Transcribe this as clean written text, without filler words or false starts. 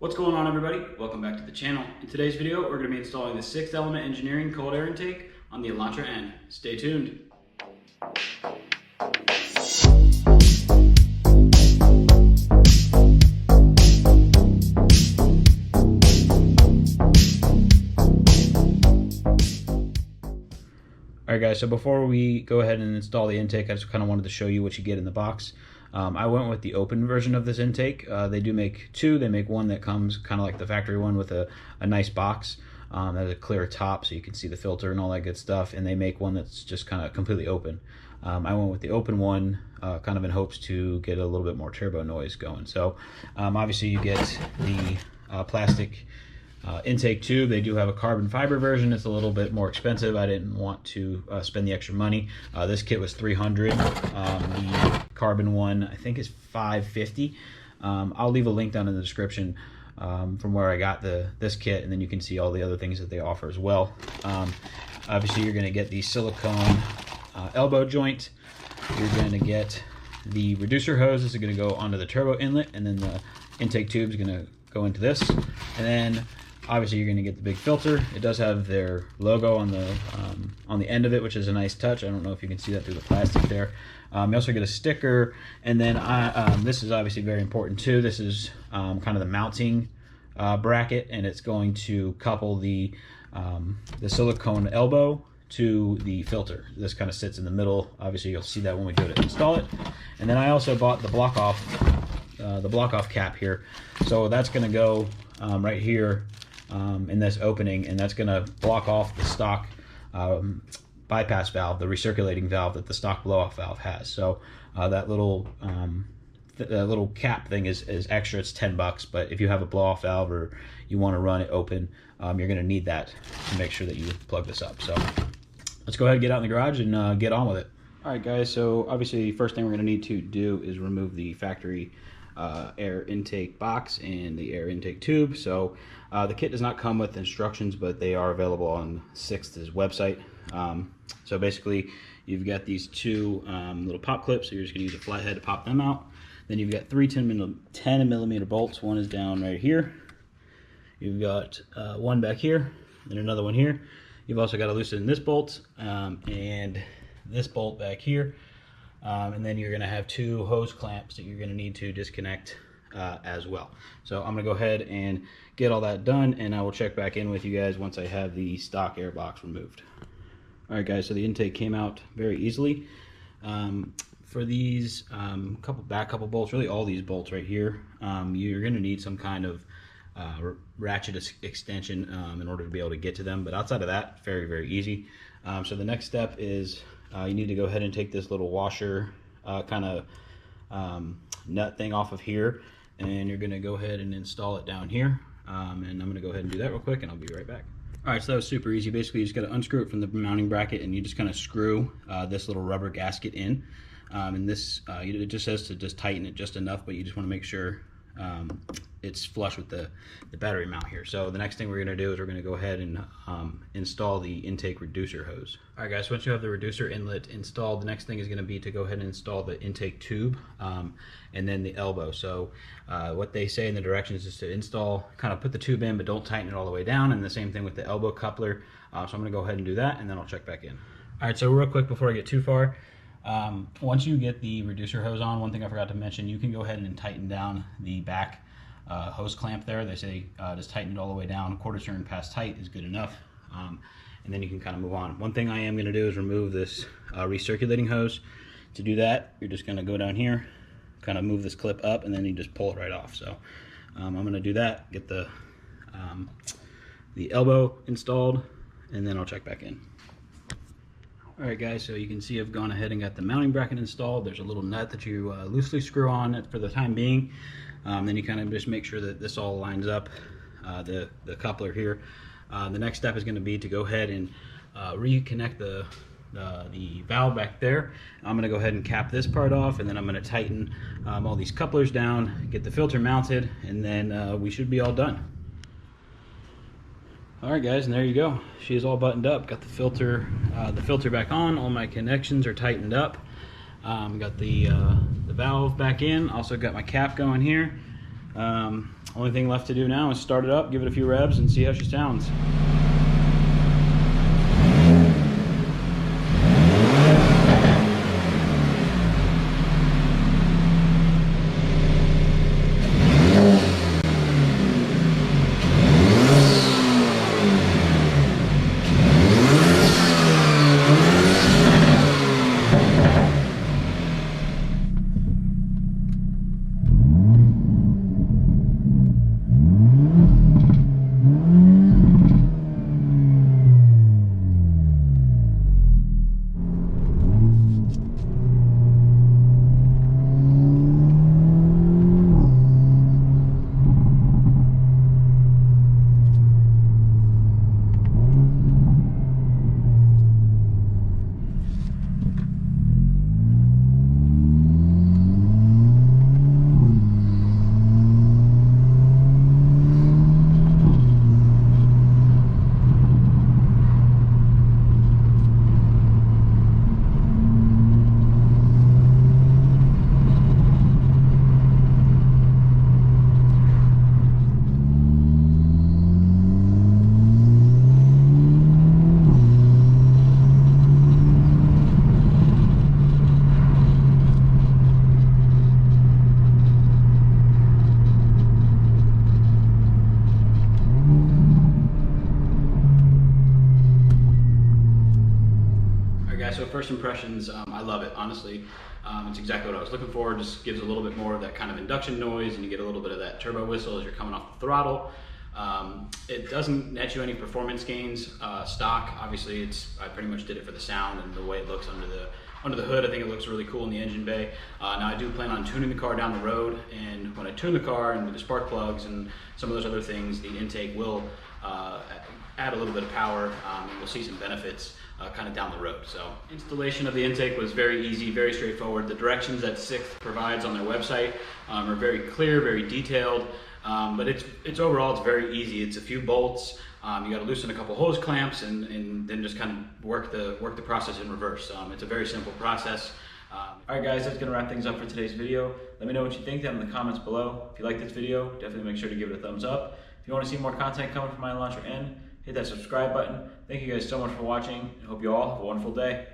What's going on, everybody? Welcome back to the channel. In today's video, we're going to be installing the 6th element engineering cold air intake on the Elantra N. Stay tuned. Alright guys, so before we go ahead and install the intake, I just kind of wanted to show you what you get in the box. I went with the open version of this intake. They do make two. They make one that comes kind of like the factory one with a nice box that has a clear top so you can see the filter and all that good stuff, and they make one that's just kind of completely open. I went with the open one kind of in hopes to get a little bit more turbo noise going. So obviously you get the plastic intake tube. They do have a carbon fiber version. It's a little bit more expensive. I didn't want to spend the extra money. This kit was $300. The carbon one I think is $550. I'll leave a link down in the description from where I got this kit, and then you can see all the other things that they offer as well. Obviously you're going to get the silicone elbow joint. You're going to get the reducer hose. This is going to go onto the turbo inlet, and then the intake tube is going to go into this, and then obviously you're going to get the big filter. It does have their logo on the end of it, which is a nice touch. I don't know if you can see that through the plastic there. You also get a sticker, and then this is obviously very important too. This is kind of the mounting bracket, and it's going to couple the silicone elbow to the filter. This kind of sits in the middle. Obviously you'll see that when we go to install it. And then I also bought the block off cap here. So that's going to go right here in this opening, and that's going to block off the stock bypass valve, the recirculating valve that the stock blow-off valve has. So that little cap thing is extra. It's $10, but if you have a blow-off valve or you want to run it open, you're going to need that to make sure that you plug this up. So let's go ahead and get out in the garage and get on with it. All right, guys. So obviously, the first thing we're going to need to do is remove the factory air intake box and the air intake tube. So the kit does not come with instructions, but they are available on 6th's website. So basically you've got these two little pop clips, so you're just going to use a flathead to pop them out. Then you've got three 10 millimeter bolts. One is down right here. You've got one back here and another one here. You've also got to loosen this bolt and this bolt back here. And then you're going to have two hose clamps that you're going to need to disconnect as well. So I'm going to go ahead and get all that done, and I will check back in with you guys once I have the stock air box removed. Alright guys, so the intake came out very easily. For these couple bolts, really all these bolts right here, you're going to need some kind of ratchet extension in order to be able to get to them, but outside of that, very, very easy. So the next step is you need to go ahead and take this little washer kind of nut thing off of here, and you're going to go ahead and install it down here. And I'm going to go ahead and do that real quick, and I'll be right back. Alright, so that was super easy. Basically, you just got to unscrew it from the mounting bracket, and you just kind of screw this little rubber gasket in. And this, it just says to just tighten it just enough, but you just want to make sure it's flush with the battery mount here. So the next thing we're going to do is we're going to go ahead and install the intake reducer hose. Alright guys, so once you have the reducer inlet installed, the next thing is going to be to go ahead and install the intake tube and then the elbow. So what they say in the directions is to install, kind of put the tube in, but don't tighten it all the way down, and the same thing with the elbow coupler. So I'm going to go ahead and do that, and then I'll check back in. Alright, so real quick before I get too far, once you get the reducer hose on, one thing I forgot to mention, you can go ahead and tighten down the back hose clamp there. They say just tighten it all the way down. A quarter turn past tight is good enough, and then you can kind of move on. One thing I am going to do is remove this recirculating hose. To do that, you're just going to go down here, kind of move this clip up, and then you just pull it right off. So I'm going to do that, get the elbow installed, and then I'll check back in. Alright guys, so you can see I've gone ahead and got the mounting bracket installed. There's a little nut that you loosely screw on it for the time being. Then you kind of just make sure that this all lines up, the coupler here. The next step is going to be to go ahead and reconnect the valve back there. I'm going to go ahead and cap this part off, and then I'm going to tighten all these couplers down, get the filter mounted, and then we should be all done. Alright guys, and there you go. She is all buttoned up. Got the filter back on. All my connections are tightened up. Got the valve back in. Also got my cap going here. Only thing left to do now is start it up, give it a few revs, and see how she sounds. So first impressions, I love it, honestly. It's exactly what I was looking for. Just gives a little bit more of that kind of induction noise, and you get a little bit of that turbo whistle as you're coming off the throttle. It doesn't net you any performance gains. Stock, obviously, I pretty much did it for the sound and the way it looks under the hood. I think it looks really cool in the engine bay. Now I do plan on tuning the car down the road, and when I tune the car and with the spark plugs and some of those other things, the intake will add a little bit of power, and we'll see some benefits kind of down the road. So installation of the intake was very easy, very straightforward. The directions that SXTH provides on their website are very clear, very detailed, but it's overall, it's very easy. It's a few bolts. You got to loosen a couple hose clamps and then just kind of work the process in reverse. It's a very simple process. All right, guys, that's going to wrap things up for today's video. Let me know what you think down in the comments below. If you like this video, definitely make sure to give it a thumbs up. If you want to see more content coming from my Elantra N, hit that subscribe button. Thank you guys so much for watching. I hope you all have a wonderful day.